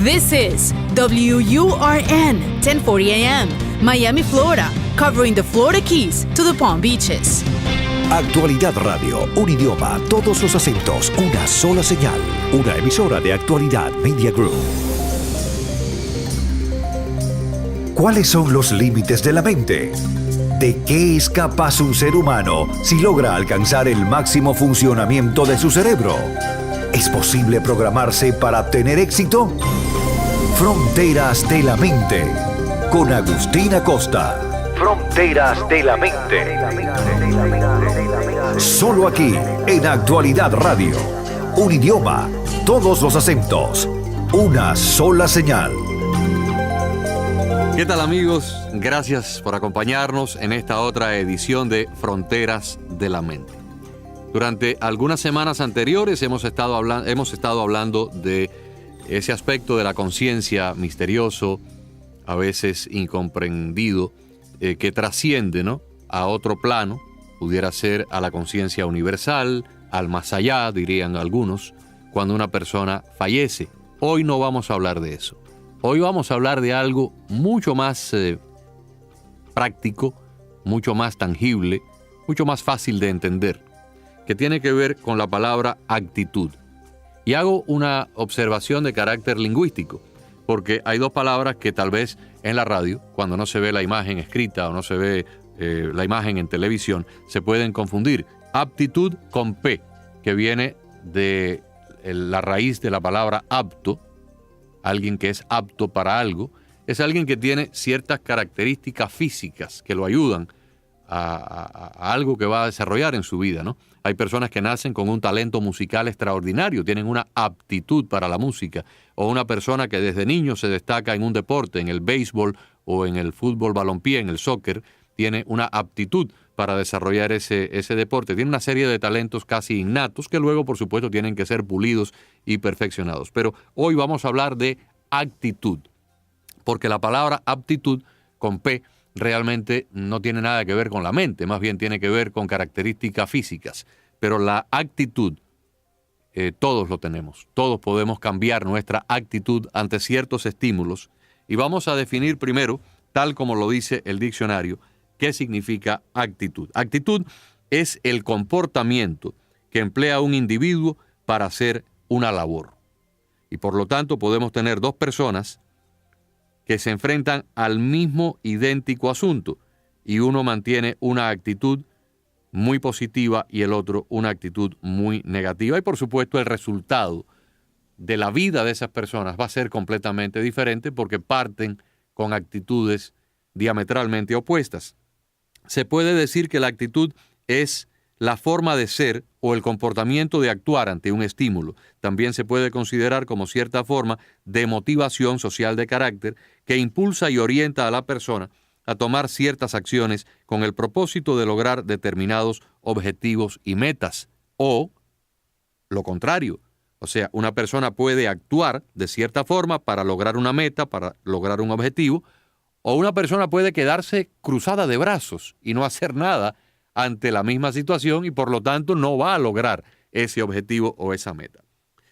This is WURN 1040 AM, Miami, Florida, covering the Florida Keys to the Palm Beaches. Actualidad Radio, un idioma, todos los acentos, una sola señal. Una emisora de Actualidad Media Group. ¿Cuáles son los límites de la mente? ¿De qué es capaz un ser humano si logra alcanzar el máximo funcionamiento de su cerebro? ¿Es posible programarse para tener éxito? Fronteras de la Mente, con Agustín Acosta. Fronteras de la Mente. Solo aquí, en Actualidad Radio. Un idioma, todos los acentos, una sola señal. ¿Qué tal, amigos? Gracias por acompañarnos en esta otra edición de Fronteras de la Mente. Durante algunas semanas anteriores hemos estado hablando de ese aspecto de la conciencia misterioso, a veces incomprendido, que trasciende, ¿no?, a otro plano. Pudiera ser a la conciencia universal, al más allá, dirían algunos, cuando una persona fallece. Hoy no vamos a hablar de eso. Hoy vamos a hablar de algo mucho más práctico, mucho más tangible, mucho más fácil de entender, que tiene que ver con la palabra actitud. Y hago una observación de carácter lingüístico, porque hay dos palabras que tal vez en la radio, cuando no se ve la imagen escrita o no se ve la imagen en televisión, se pueden confundir. Aptitud con P, que viene de la raíz de la palabra apto. Alguien que es apto para algo es alguien que tiene ciertas características físicas que lo ayudan a algo que va a desarrollar en su vida, ¿no? Hay personas que nacen con un talento musical extraordinario, tienen una aptitud para la música, o una persona que desde niño se destaca en un deporte, en el béisbol o en el fútbol balompié, en el soccer, tiene una aptitud para desarrollar ese deporte. Tiene una serie de talentos casi innatos que luego, por supuesto, tienen que ser pulidos y perfeccionados. Pero hoy vamos a hablar de actitud, porque la palabra aptitud con P realmente no tiene nada que ver con la mente, más bien tiene que ver con características físicas. Pero la actitud, todos lo tenemos, todos podemos cambiar nuestra actitud ante ciertos estímulos. Y vamos a definir primero, tal como lo dice el diccionario, ¿qué significa actitud? Actitud es el comportamiento que emplea un individuo para hacer una labor. Y por lo tanto podemos tener dos personas que se enfrentan al mismo idéntico asunto y uno mantiene una actitud muy positiva y el otro una actitud muy negativa. Y por supuesto el resultado de la vida de esas personas va a ser completamente diferente porque parten con actitudes diametralmente opuestas. Se puede decir que la actitud es la forma de ser o el comportamiento de actuar ante un estímulo. También se puede considerar como cierta forma de motivación social de carácter que impulsa y orienta a la persona a tomar ciertas acciones con el propósito de lograr determinados objetivos y metas. O lo contrario, o sea, una persona puede actuar de cierta forma para lograr una meta, para lograr un objetivo, o una persona puede quedarse cruzada de brazos y no hacer nada ante la misma situación y por lo tanto no va a lograr ese objetivo o esa meta.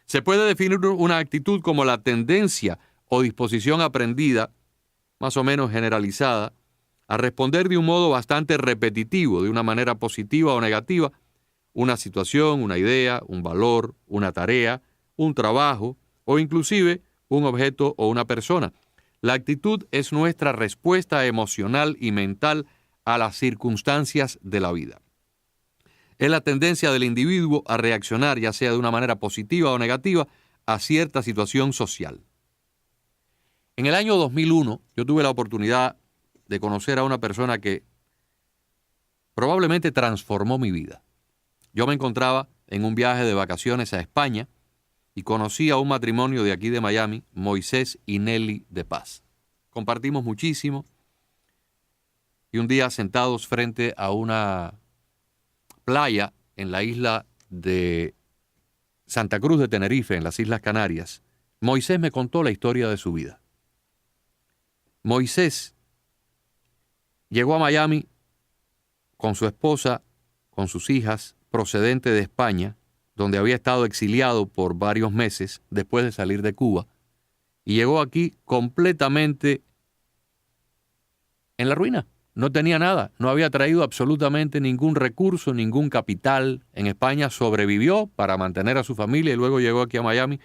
Se puede definir una actitud como la tendencia o disposición aprendida, más o menos generalizada, a responder de un modo bastante repetitivo, de una manera positiva o negativa, una situación, una idea, un valor, una tarea, un trabajo o inclusive un objeto o una persona. La actitud es nuestra respuesta emocional y mental a las circunstancias de la vida. Es la tendencia del individuo a reaccionar, ya sea de una manera positiva o negativa, a cierta situación social. En el año 2001, yo tuve la oportunidad de conocer a una persona que probablemente transformó mi vida. Yo me encontraba en un viaje de vacaciones a España y conocí a un matrimonio de aquí de Miami, Moisés y Nelly de Paz. Compartimos muchísimo. Y un día sentados frente a una playa en la isla de Santa Cruz de Tenerife, en las Islas Canarias, Moisés me contó la historia de su vida. Moisés llegó a Miami con su esposa, con sus hijas, procedente de España, donde había estado exiliado por varios meses después de salir de Cuba, y llegó aquí completamente en la ruina. No tenía nada, no había traído absolutamente ningún recurso, ningún capital. En España sobrevivió para mantener a su familia y luego llegó aquí a Miami.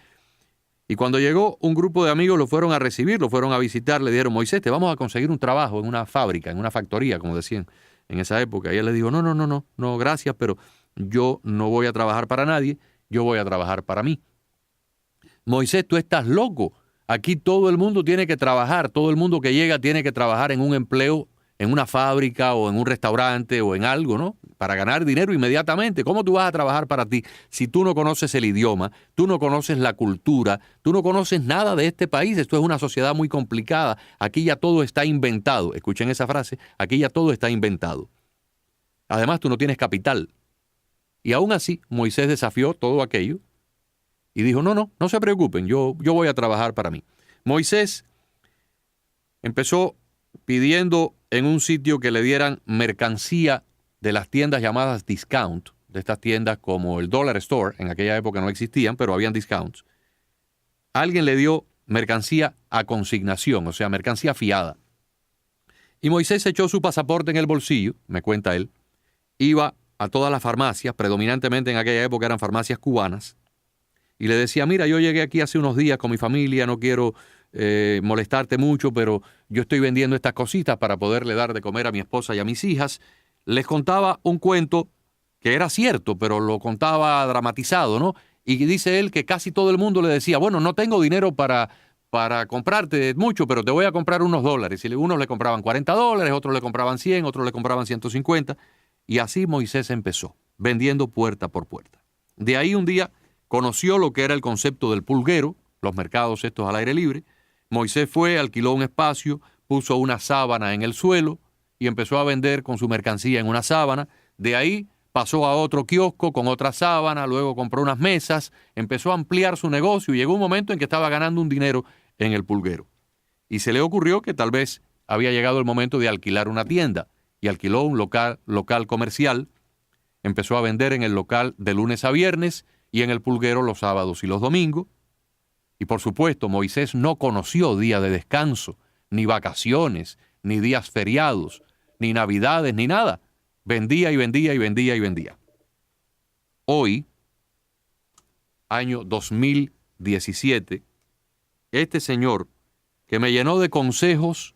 Y cuando llegó, un grupo de amigos lo fueron a recibir, lo fueron a visitar, le dijeron: Moisés, te vamos a conseguir un trabajo en una fábrica, en una factoría, como decían en esa época. Y él le dijo: no, gracias, pero yo no voy a trabajar para nadie, yo voy a trabajar para mí. Moisés, tú estás loco. Aquí todo el mundo tiene que trabajar, todo el mundo que llega tiene que trabajar en un empleo, en una fábrica o en un restaurante o en algo, ¿no? Para ganar dinero inmediatamente. ¿Cómo tú vas a trabajar para ti si tú no conoces el idioma, tú no conoces la cultura, tú no conoces nada de este país? Esto es una sociedad muy complicada. Aquí ya todo está inventado. Escuchen esa frase, aquí ya todo está inventado. Además, tú no tienes capital. Y aún así, Moisés desafió todo aquello y dijo: no se preocupen, yo voy a trabajar para mí. Moisés empezó pidiendo en un sitio que le dieran mercancía de las tiendas llamadas discount, de estas tiendas como el Dollar Store. En aquella época no existían, pero habían discounts. Alguien le dio mercancía a consignación, o sea, mercancía fiada. Y Moisés echó su pasaporte en el bolsillo, me cuenta él, iba a todas las farmacias, predominantemente en aquella época eran farmacias cubanas, y le decía: mira, yo llegué aquí hace unos días con mi familia, no quiero molestarte mucho, pero yo estoy vendiendo estas cositas para poderle dar de comer a mi esposa y a mis hijas. Les contaba un cuento que era cierto, pero lo contaba dramatizado, ¿no? Y dice él que casi todo el mundo le decía: bueno, no tengo dinero para comprarte mucho, pero te voy a comprar unos dólares. Y unos le compraban $40, otros le compraban 100, otros le compraban 150. Y así Moisés empezó, vendiendo puerta por puerta. De ahí un día conoció lo que era el concepto del pulguero, los mercados estos al aire libre. Moisés fue, alquiló un espacio, puso una sábana en el suelo y empezó a vender con su mercancía en una sábana. De ahí pasó a otro kiosco con otra sábana, luego compró unas mesas, empezó a ampliar su negocio y llegó un momento en que estaba ganando un dinero en el pulguero. Y se le ocurrió que tal vez había llegado el momento de alquilar una tienda y alquiló un local comercial. Empezó a vender en el local de lunes a viernes y en el pulguero los sábados y los domingos. Y por supuesto, Moisés no conoció día de descanso, ni vacaciones, ni días feriados, ni navidades, ni nada. Vendía y vendía y vendía y vendía. Hoy, año 2017, este señor, que me llenó de consejos,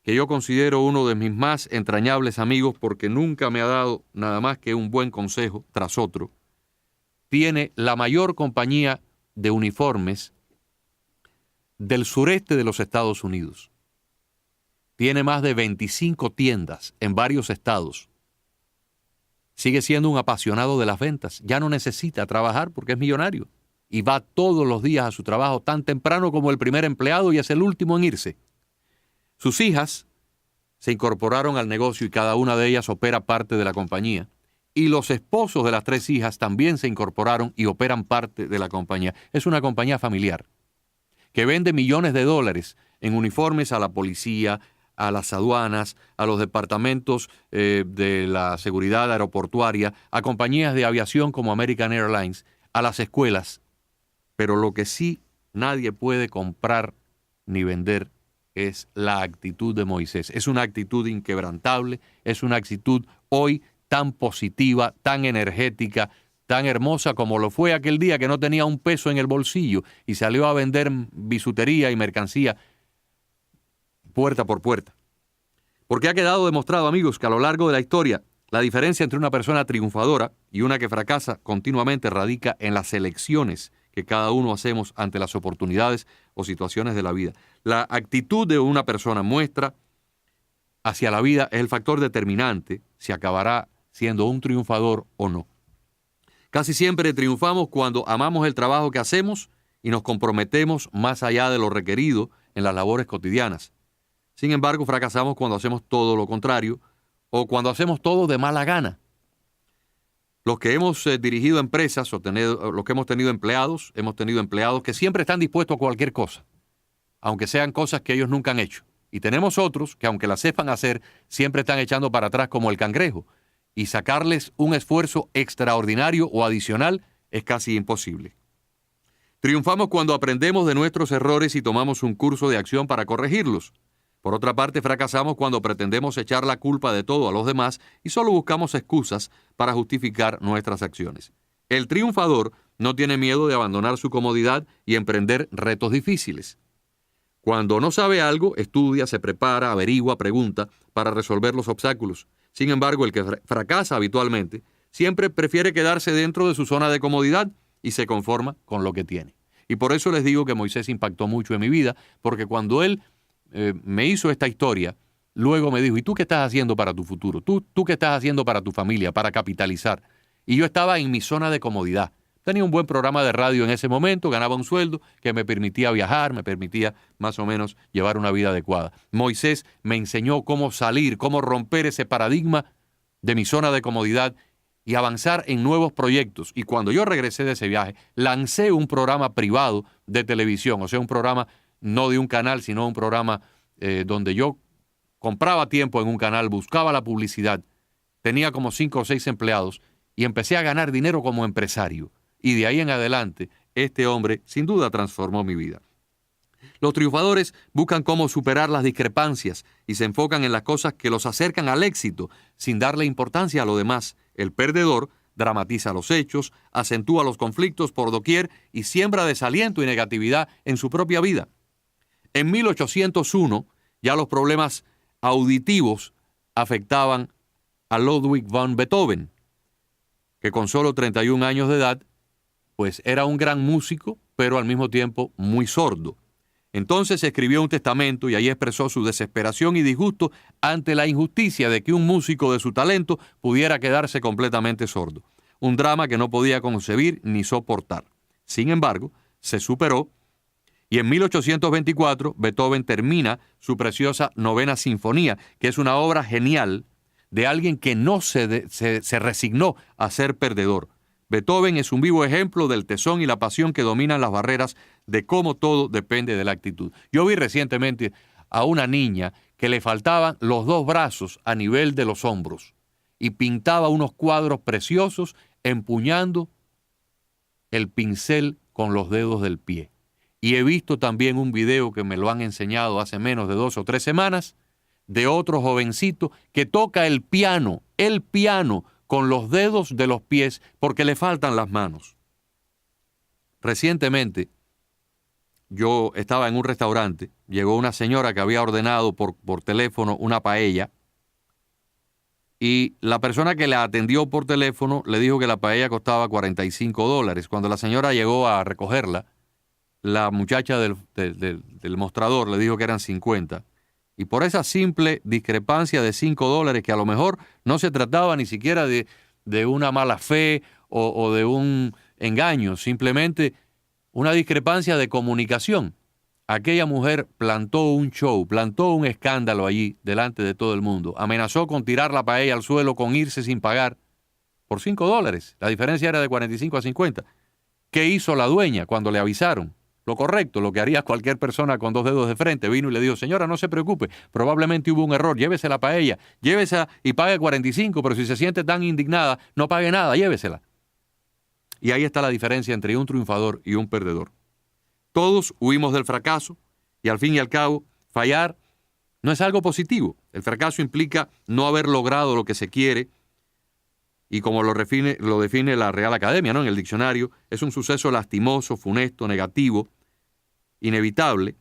que yo considero uno de mis más entrañables amigos porque nunca me ha dado nada más que un buen consejo tras otro, tiene la mayor compañía de uniformes del sureste de los Estados Unidos. Tiene más de 25 tiendas en varios estados. Sigue siendo un apasionado de las ventas. Ya no necesita trabajar porque es millonario. Y va todos los días a su trabajo tan temprano como el primer empleado y es el último en irse. Sus hijas se incorporaron al negocio y cada una de ellas opera parte de la compañía. Y los esposos de las 3 hijas también se incorporaron y operan parte de la compañía. Es una compañía familiar que vende millones de dólares en uniformes a la policía, a las aduanas, a los departamentos de la seguridad aeroportuaria, a compañías de aviación como American Airlines, a las escuelas. Pero lo que sí nadie puede comprar ni vender es la actitud de Moisés. Es una actitud inquebrantable, es una actitud hoy tan positiva, tan energética, tan hermosa como lo fue aquel día que no tenía un peso en el bolsillo y salió a vender bisutería y mercancía puerta por puerta. Porque ha quedado demostrado, amigos, que a lo largo de la historia la diferencia entre una persona triunfadora y una que fracasa continuamente radica en las elecciones que cada uno hacemos ante las oportunidades o situaciones de la vida. La actitud de una persona muestra hacia la vida es el factor determinante si acabará siendo un triunfador o no. Casi siempre triunfamos cuando amamos el trabajo que hacemos y nos comprometemos más allá de lo requerido en las labores cotidianas. Sin embargo, fracasamos cuando hacemos todo lo contrario o cuando hacemos todo de mala gana. Los que hemos dirigido empresas o los que hemos tenido empleados que siempre están dispuestos a cualquier cosa, aunque sean cosas que ellos nunca han hecho. Y tenemos otros que, aunque las sepan hacer, siempre están echando para atrás como el cangrejo. Y sacarles un esfuerzo extraordinario o adicional es casi imposible. Triunfamos cuando aprendemos de nuestros errores y tomamos un curso de acción para corregirlos. Por otra parte, fracasamos cuando pretendemos echar la culpa de todo a los demás y solo buscamos excusas para justificar nuestras acciones. El triunfador no tiene miedo de abandonar su comodidad y emprender retos difíciles. Cuando no sabe algo, estudia, se prepara, averigua, pregunta para resolver los obstáculos. Sin embargo, el que fracasa habitualmente siempre prefiere quedarse dentro de su zona de comodidad y se conforma con lo que tiene. Y por eso les digo que Moisés impactó mucho en mi vida, porque cuando él me hizo esta historia, luego me dijo, ¿y tú qué estás haciendo para tu futuro? ¿Tú qué estás haciendo para tu familia, para capitalizar? Y yo estaba en mi zona de comodidad. Tenía un buen programa de radio en ese momento, ganaba un sueldo que me permitía viajar, me permitía más o menos llevar una vida adecuada. Moisés me enseñó cómo salir, cómo romper ese paradigma de mi zona de comodidad y avanzar en nuevos proyectos. Y cuando yo regresé de ese viaje, lancé un programa privado de televisión, o sea, un programa no de un canal, sino un programa donde yo compraba tiempo en un canal, buscaba la publicidad, tenía como 5 o 6 empleados y empecé a ganar dinero como empresario. Y de ahí en adelante, este hombre sin duda transformó mi vida. Los triunfadores buscan cómo superar las discrepancias y se enfocan en las cosas que los acercan al éxito sin darle importancia a lo demás. El perdedor dramatiza los hechos, acentúa los conflictos por doquier y siembra desaliento y negatividad en su propia vida. En 1801, ya los problemas auditivos afectaban a Ludwig van Beethoven, que con solo 31 años de edad, pues era un gran músico, pero al mismo tiempo muy sordo. Entonces escribió un testamento y ahí expresó su desesperación y disgusto ante la injusticia de que un músico de su talento pudiera quedarse completamente sordo. Un drama que no podía concebir ni soportar. Sin embargo, se superó y en 1824 Beethoven termina su preciosa Novena Sinfonía, que es una obra genial de alguien que no se resignó a ser perdedor. Beethoven es un vivo ejemplo del tesón y la pasión que dominan las barreras de cómo todo depende de la actitud. Yo vi recientemente a una niña que le faltaban los 2 brazos a nivel de los hombros y pintaba unos cuadros preciosos empuñando el pincel con los dedos del pie. Y he visto también un video que me lo han enseñado hace menos de 2 o 3 semanas de otro jovencito que toca el piano con los dedos de los pies porque le faltan las manos. Recientemente, yo estaba en un restaurante, llegó una señora que había ordenado por teléfono una paella y la persona que la atendió por teléfono le dijo que la paella costaba $45. Cuando la señora llegó a recogerla, la muchacha del mostrador le dijo que eran 50. Y por esa simple discrepancia de $5, que a lo mejor no se trataba ni siquiera de una mala fe o de un engaño, simplemente una discrepancia de comunicación. Aquella mujer plantó un show, plantó un escándalo allí delante de todo el mundo. Amenazó con tirar la paella al suelo, con irse sin pagar por $5. La diferencia era de 45 a 50. ¿Qué hizo la dueña cuando le avisaron? Lo correcto, lo que haría cualquier persona con 2 dedos de frente. Vino y le dijo, señora, no se preocupe, probablemente hubo un error, llévese la paella, llévesela y pague 45, pero si se siente tan indignada, no pague nada, llévesela. Y ahí está la diferencia entre un triunfador y un perdedor. Todos huimos del fracaso y al fin y al cabo, fallar no es algo positivo. El fracaso implica no haber logrado lo que se quiere y como lo define la Real Academia, ¿no? En el diccionario, es un suceso lastimoso, funesto, negativo, inevitable.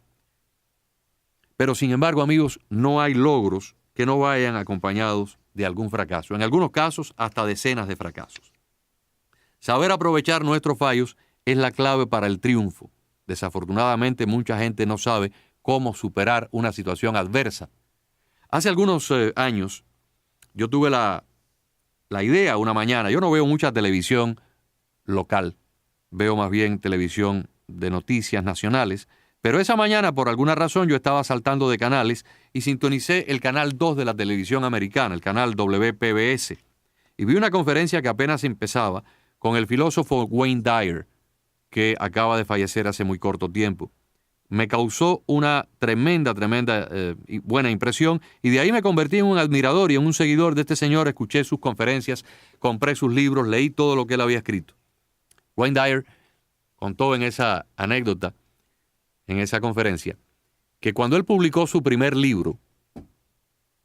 Pero sin embargo, amigos, no hay logros que no vayan acompañados de algún fracaso. En algunos casos, hasta decenas de fracasos. Saber aprovechar nuestros fallos es la clave para el triunfo. Desafortunadamente, mucha gente no sabe cómo superar una situación adversa. Hace algunos años, yo tuve la idea una mañana. Yo no veo mucha televisión local, veo más bien televisión de noticias nacionales, pero esa mañana por alguna razón yo estaba saltando de canales y sintonicé el canal 2 de la televisión americana, el canal WPBS, y vi una conferencia que apenas empezaba con el filósofo Wayne Dyer, que acaba de fallecer hace muy corto tiempo. Me causó una tremenda y buena impresión y de ahí me convertí en un admirador y en un seguidor de este señor. Escuché sus conferencias, compré sus libros, leí todo lo que él había escrito. Wayne Dyer contó en esa anécdota, en esa conferencia, que cuando él publicó su primer libro,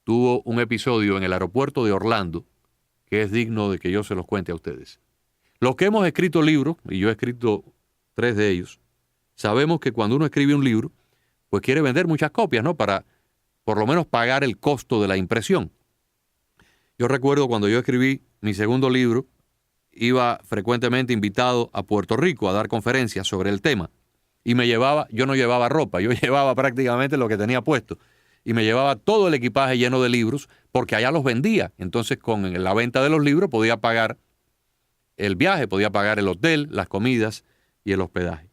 tuvo un episodio en el aeropuerto de Orlando que es digno de que yo se los cuente a ustedes. Los que hemos escrito libros, y yo he escrito 3 de ellos, sabemos que cuando uno escribe un libro, pues quiere vender muchas copias, ¿no? Para por lo menos pagar el costo de la impresión. Yo recuerdo cuando yo escribí mi segundo libro, iba frecuentemente invitado a Puerto Rico a dar conferencias sobre el tema. Y yo no llevaba ropa, yo llevaba prácticamente lo que tenía puesto. Y me llevaba todo el equipaje lleno de libros porque allá los vendía. Entonces con la venta de los libros podía pagar el viaje, podía pagar el hotel, las comidas y el hospedaje.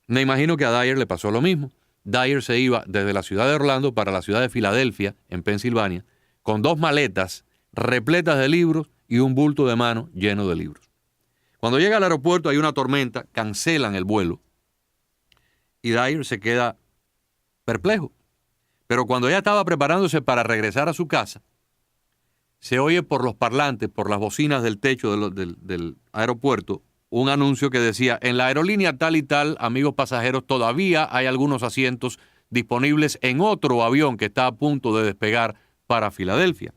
Me imagino que a Dyer le pasó lo mismo. Dyer se iba desde la ciudad de Orlando para la ciudad de Filadelfia, en Pensilvania, con 2 maletas repletas de libros y un bulto de mano lleno de libros. Cuando llega al aeropuerto hay una tormenta, cancelan el vuelo y Dyer se queda perplejo. Pero cuando ya estaba preparándose para regresar a su casa, se oye por los parlantes, por las bocinas del techo del aeropuerto, un anuncio que decía: en la aerolínea tal y tal, amigos pasajeros, todavía hay algunos asientos disponibles en otro avión que está a punto de despegar para Filadelfia.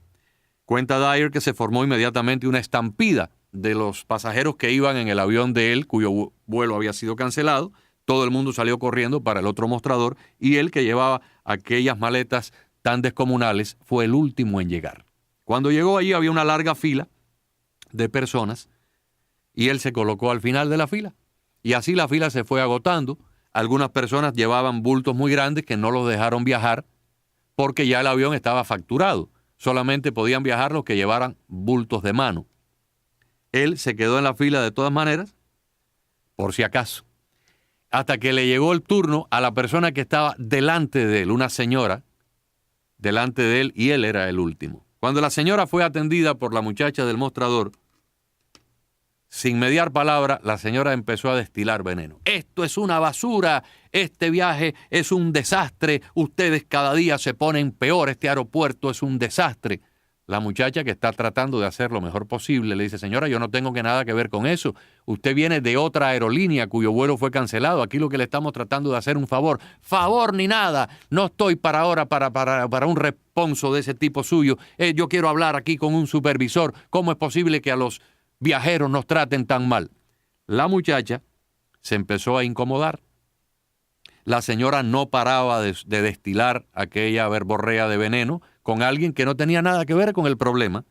Cuenta Dyer que se formó inmediatamente una estampida de los pasajeros que iban en el avión de él, cuyo vuelo había sido cancelado. Todo el mundo salió corriendo para el otro mostrador y él, que llevaba aquellas maletas tan descomunales, fue el último en llegar. Cuando llegó allí había una larga fila de personas y él se colocó al final de la fila. Y así la fila se fue agotando. Algunas personas llevaban bultos muy grandes que no los dejaron viajar porque ya el avión estaba facturado. Solamente podían viajar los que llevaran bultos de mano. Él se quedó en la fila de todas maneras, por si acaso, hasta que le llegó el turno a la persona que estaba delante de él, una señora, delante de él, y él era el último. Cuando la señora fue atendida por la muchacha del mostrador, sin mediar palabra, la señora empezó a destilar veneno. Esto es una basura, este viaje es un desastre, ustedes cada día se ponen peor, este aeropuerto es un desastre. La muchacha, que está tratando de hacer lo mejor posible, le dice: señora, yo no tengo nada que ver con eso. Usted viene de otra aerolínea cuyo vuelo fue cancelado. Aquí lo que le estamos tratando de hacer un favor. Favor ni nada. No estoy para ahora para un responso de ese tipo suyo. Yo quiero hablar aquí con un supervisor. ¿Cómo es posible que a los viajeros nos traten tan mal? La muchacha se empezó a incomodar. La señora no paraba de destilar aquella verborrea de veneno con alguien que no tenía nada que ver con el problema.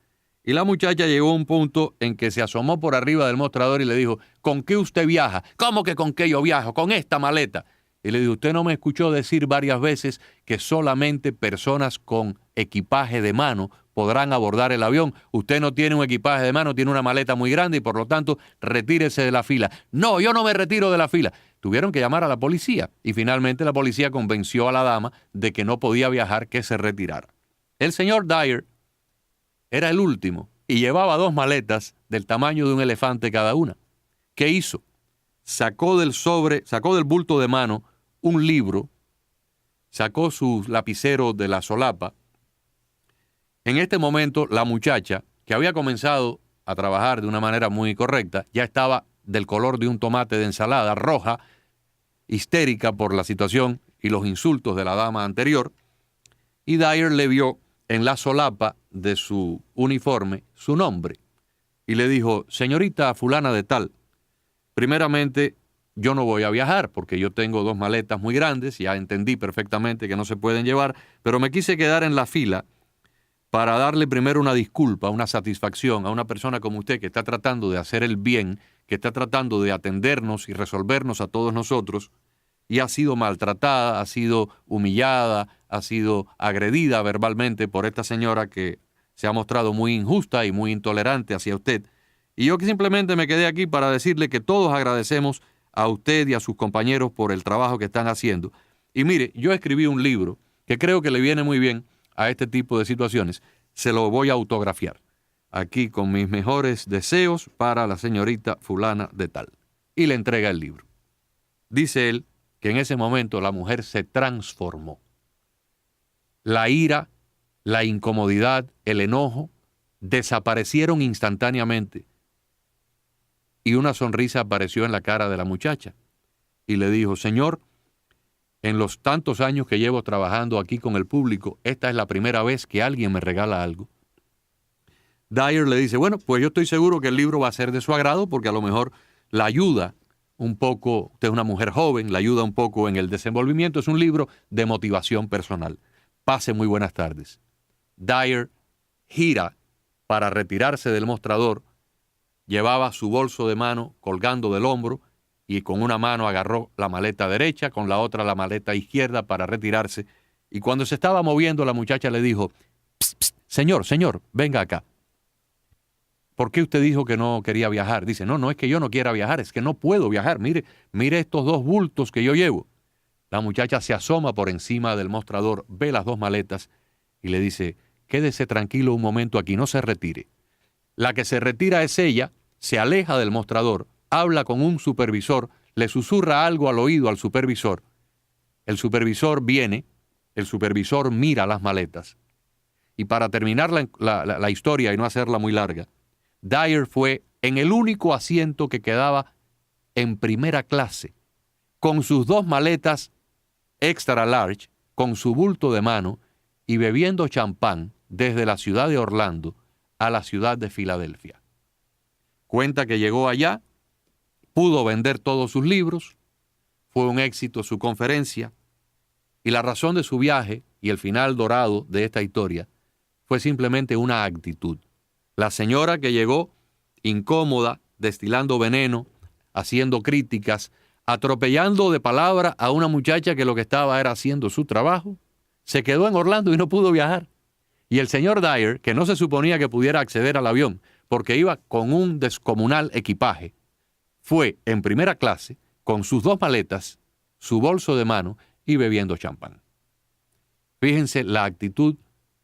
Y la muchacha llegó a un punto en que se asomó por arriba del mostrador y le dijo: ¿con qué usted viaja? ¿Cómo que con qué yo viajo? Con esta maleta. Y le dijo: usted no me escuchó decir varias veces que solamente personas con equipaje de mano podrán abordar el avión. Usted no tiene un equipaje de mano, tiene una maleta muy grande y por lo tanto retírese de la fila. No, yo no me retiro de la fila. Tuvieron que llamar a la policía y finalmente la policía convenció a la dama de que no podía viajar, que se retirara. El señor Dyer era el último y llevaba 2 maletas del tamaño de un elefante cada una. ¿Qué hizo? Sacó del bulto de mano un libro, sacó su lapicero de la solapa. En este momento, la muchacha, que había comenzado a trabajar de una manera muy correcta, ya estaba del color de un tomate de ensalada, roja, histérica por la situación y los insultos de la dama anterior, y Dyer le vio en la solapa de su uniforme su nombre y le dijo: señorita fulana de tal, primeramente yo no voy a viajar porque yo tengo 2 maletas muy grandes, ya entendí perfectamente que no se pueden llevar, pero me quise quedar en la fila para darle primero una disculpa, una satisfacción a una persona como usted que está tratando de hacer el bien, que está tratando de atendernos y resolvernos a todos nosotros, y ha sido maltratada, ha sido humillada, ha sido agredida verbalmente por esta señora que se ha mostrado muy injusta y muy intolerante hacia usted. Y yo que simplemente me quedé aquí para decirle que todos agradecemos a usted y a sus compañeros por el trabajo que están haciendo. Y mire, yo escribí un libro que creo que le viene muy bien a este tipo de situaciones. Se lo voy a autografiar aquí con mis mejores deseos para la señorita fulana de tal. Y le entrega el libro. Dice él que en ese momento la mujer se transformó. La ira, la incomodidad, el enojo desaparecieron instantáneamente. y una sonrisa apareció en la cara de la muchacha. Y le dijo, Señor, en los tantos años que llevo trabajando aquí con el público, esta es la primera vez que alguien me regala algo. Dyer le dice, bueno, pues yo estoy seguro que el libro va a ser de su agrado porque a lo mejor la ayuda un poco, usted es una mujer joven, la ayuda un poco en el desenvolvimiento. Es un libro de motivación personal. Pase muy buenas tardes. Dyer gira para retirarse del mostrador, llevaba su bolso de mano colgando del hombro y con una mano agarró la maleta derecha, con la otra la maleta izquierda para retirarse. Y cuando se estaba moviendo, la muchacha le dijo, psst, psst, señor, venga acá. ¿Por qué usted dijo que no quería viajar? Dice, no es que yo no quiera viajar, es que no puedo viajar. Mire estos 2 bultos que yo llevo. La muchacha se asoma por encima del mostrador, ve las 2 maletas y le dice, quédese tranquilo un momento aquí, no se retire. La que se retira es ella, se aleja del mostrador, habla con un supervisor, le susurra algo al oído al supervisor. El supervisor viene, el supervisor mira las maletas. Y para terminar la historia y no hacerla muy larga, Dyer fue en el único asiento que quedaba en primera clase, con sus 2 maletas extra large, con su bulto de mano y bebiendo champán desde la ciudad de Orlando a la ciudad de Filadelfia. Cuenta que llegó allá, pudo vender todos sus libros, fue un éxito su conferencia, y la razón de su viaje y el final dorado de esta historia fue simplemente una actitud. La señora que llegó incómoda, destilando veneno, haciendo críticas, atropellando de palabra a una muchacha que lo que estaba era haciendo su trabajo, se quedó en Orlando y no pudo viajar. Y el señor Dyer, que no se suponía que pudiera acceder al avión porque iba con un descomunal equipaje, fue en primera clase con sus 2 maletas, su bolso de mano y bebiendo champán. Fíjense la actitud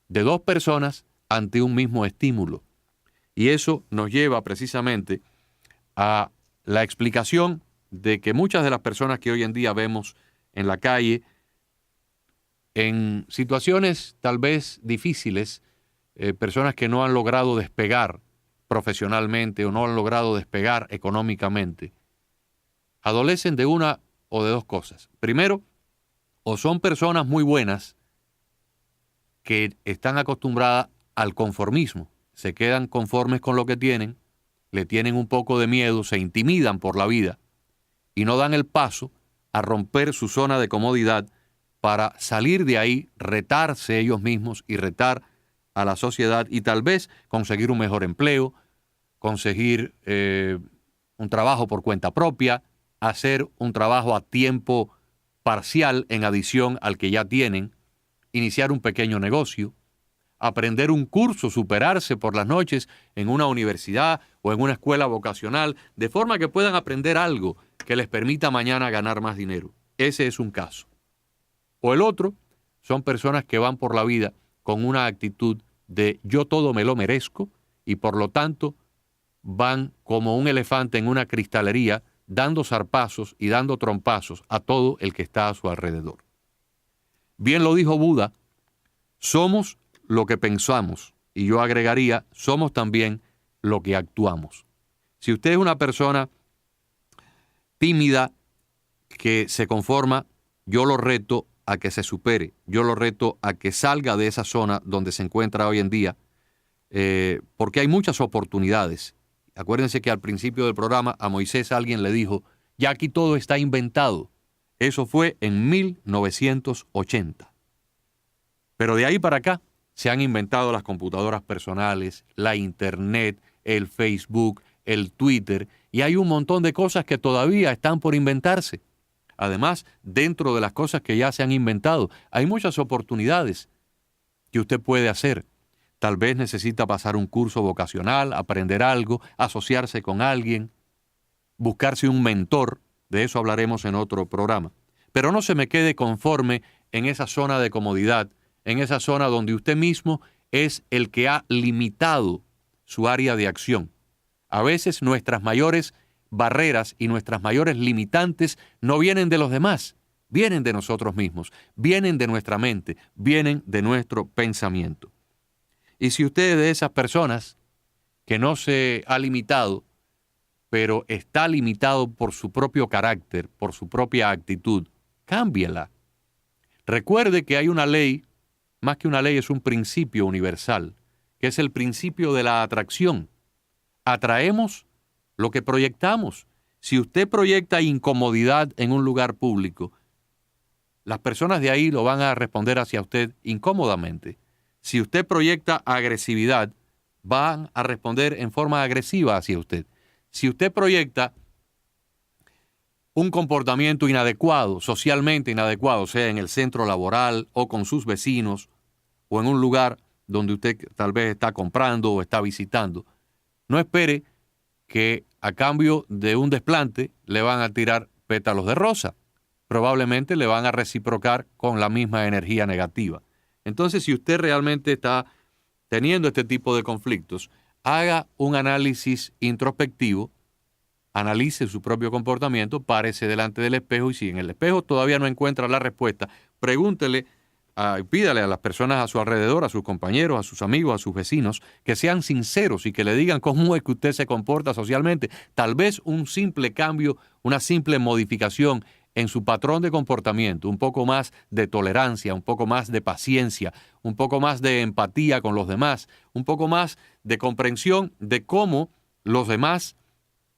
de 2 personas ante un mismo estímulo. Y eso nos lleva precisamente a la explicación de que muchas de las personas que hoy en día vemos en la calle, en situaciones tal vez difíciles, personas que no han logrado despegar profesionalmente o no han logrado despegar económicamente, adolecen de una o de 2 cosas. Primero, o son personas muy buenas que están acostumbradas al conformismo, se quedan conformes con lo que tienen, le tienen un poco de miedo, se intimidan por la vida y no dan el paso a romper su zona de comodidad para salir de ahí, retarse ellos mismos y retar a la sociedad y tal vez conseguir un mejor empleo, conseguir un trabajo por cuenta propia, hacer un trabajo a tiempo parcial en adición al que ya tienen, iniciar un pequeño negocio, aprender un curso, superarse por las noches en una universidad o en una escuela vocacional, de forma que puedan aprender algo que les permita mañana ganar más dinero. Ese es un caso. O el otro, son personas que van por la vida con una actitud de yo todo me lo merezco y por lo tanto van como un elefante en una cristalería dando zarpazos y dando trompazos a todo el que está a su alrededor. Bien lo dijo Buda, somos lo que pensamos, y yo agregaría, somos también lo que actuamos. Si usted es una persona tímida que se conforma, yo lo reto a que se supere, yo lo reto a que salga de esa zona donde se encuentra hoy en día, porque hay muchas oportunidades. Acuérdense que al principio del programa a Moisés alguien le dijo, ya aquí todo está inventado. Eso fue en 1980. Pero de ahí para acá, se han inventado las computadoras personales, la Internet, el Facebook, el Twitter, y hay un montón de cosas que todavía están por inventarse. Además, dentro de las cosas que ya se han inventado, hay muchas oportunidades que usted puede hacer. Tal vez necesita pasar un curso vocacional, aprender algo, asociarse con alguien, buscarse un mentor, de eso hablaremos en otro programa. Pero no se me quede conforme en esa zona de comodidad, en esa zona donde usted mismo es el que ha limitado su área de acción. A veces nuestras mayores barreras y nuestras mayores limitantes no vienen de los demás, vienen de nosotros mismos, vienen de nuestra mente, vienen de nuestro pensamiento. Y si usted es de esas personas que no se ha limitado pero está limitado por su propio carácter, por su propia actitud, cámbiela. Recuerde que hay una ley, más que una ley, es un principio universal, que es el principio de la atracción. Atraemos lo que proyectamos. Si usted proyecta incomodidad en un lugar público, las personas de ahí lo van a responder hacia usted incómodamente. Si usted proyecta agresividad, van a responder en forma agresiva hacia usted. Si usted proyecta un comportamiento inadecuado, socialmente inadecuado, sea en el centro laboral o con sus vecinos o en un lugar donde usted tal vez está comprando o está visitando, no espere que a cambio de un desplante le van a tirar pétalos de rosa. Probablemente le van a reciprocar con la misma energía negativa. Entonces, si usted realmente está teniendo este tipo de conflictos, haga un análisis introspectivo, analice su propio comportamiento, párese delante del espejo y si en el espejo todavía no encuentra la respuesta, pregúntele, pídale a las personas a su alrededor, a sus compañeros, a sus amigos, a sus vecinos, que sean sinceros y que le digan cómo es que usted se comporta socialmente. Tal vez un simple cambio, una simple modificación en su patrón de comportamiento, un poco más de tolerancia, un poco más de paciencia, un poco más de empatía con los demás, un poco más de comprensión de cómo los demás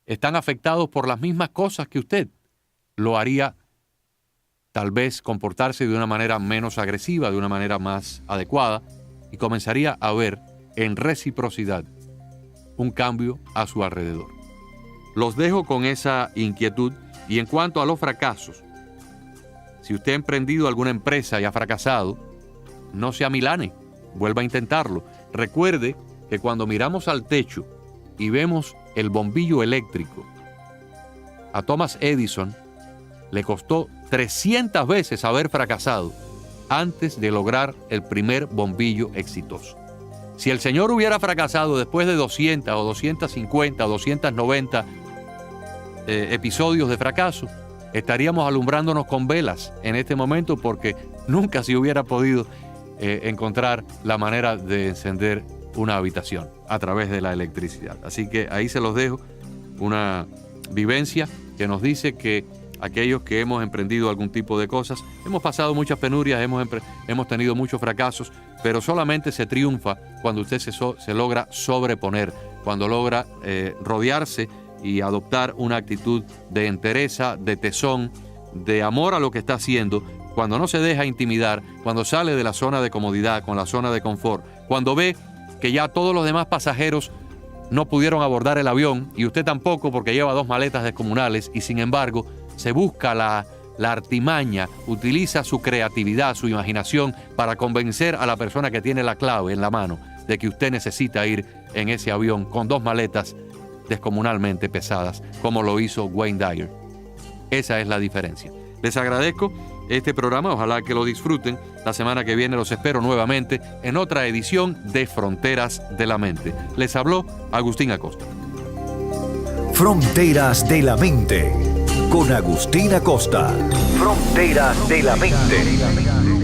están afectados por las mismas cosas que usted, lo haría tal vez comportarse de una manera menos agresiva, de una manera más adecuada, y comenzaría a ver en reciprocidad un cambio a su alrededor. Los dejo con esa inquietud. Y en cuanto a los fracasos, si usted ha emprendido alguna empresa y ha fracasado, no se amilane, vuelva a intentarlo. Recuerde que cuando miramos al techo y vemos el bombillo eléctrico, a Thomas Edison le costó 300 veces haber fracasado antes de lograr el primer bombillo exitoso. Si el señor hubiera fracasado después de 200 o 250 o 290 episodios de fracaso, estaríamos alumbrándonos con velas en este momento porque nunca se hubiera podido encontrar la manera de encender una habitación a través de la electricidad. Así que ahí se los dejo, una vivencia que nos dice que aquellos que hemos emprendido algún tipo de cosas, hemos pasado muchas penurias, hemos tenido muchos fracasos, pero solamente se triunfa cuando usted se logra sobreponer, cuando logra rodearse y adoptar una actitud de entereza, de tesón, de amor a lo que está haciendo, cuando no se deja intimidar, cuando sale de la zona de comodidad, con la zona de confort, cuando ve que ya todos los demás pasajeros no pudieron abordar el avión y usted tampoco porque lleva 2 maletas descomunales y sin embargo se busca la artimaña, utiliza su creatividad, su imaginación para convencer a la persona que tiene la clave en la mano de que usted necesita ir en ese avión con 2 maletas descomunalmente pesadas, como lo hizo Wayne Dyer. Esa es la diferencia. Les agradezco este programa, ojalá que lo disfruten. La semana que viene los espero nuevamente en otra edición de Fronteras de la Mente. Les habló Agustín Acosta. Fronteras de la Mente, con Agustín Acosta. Fronteras de la Mente.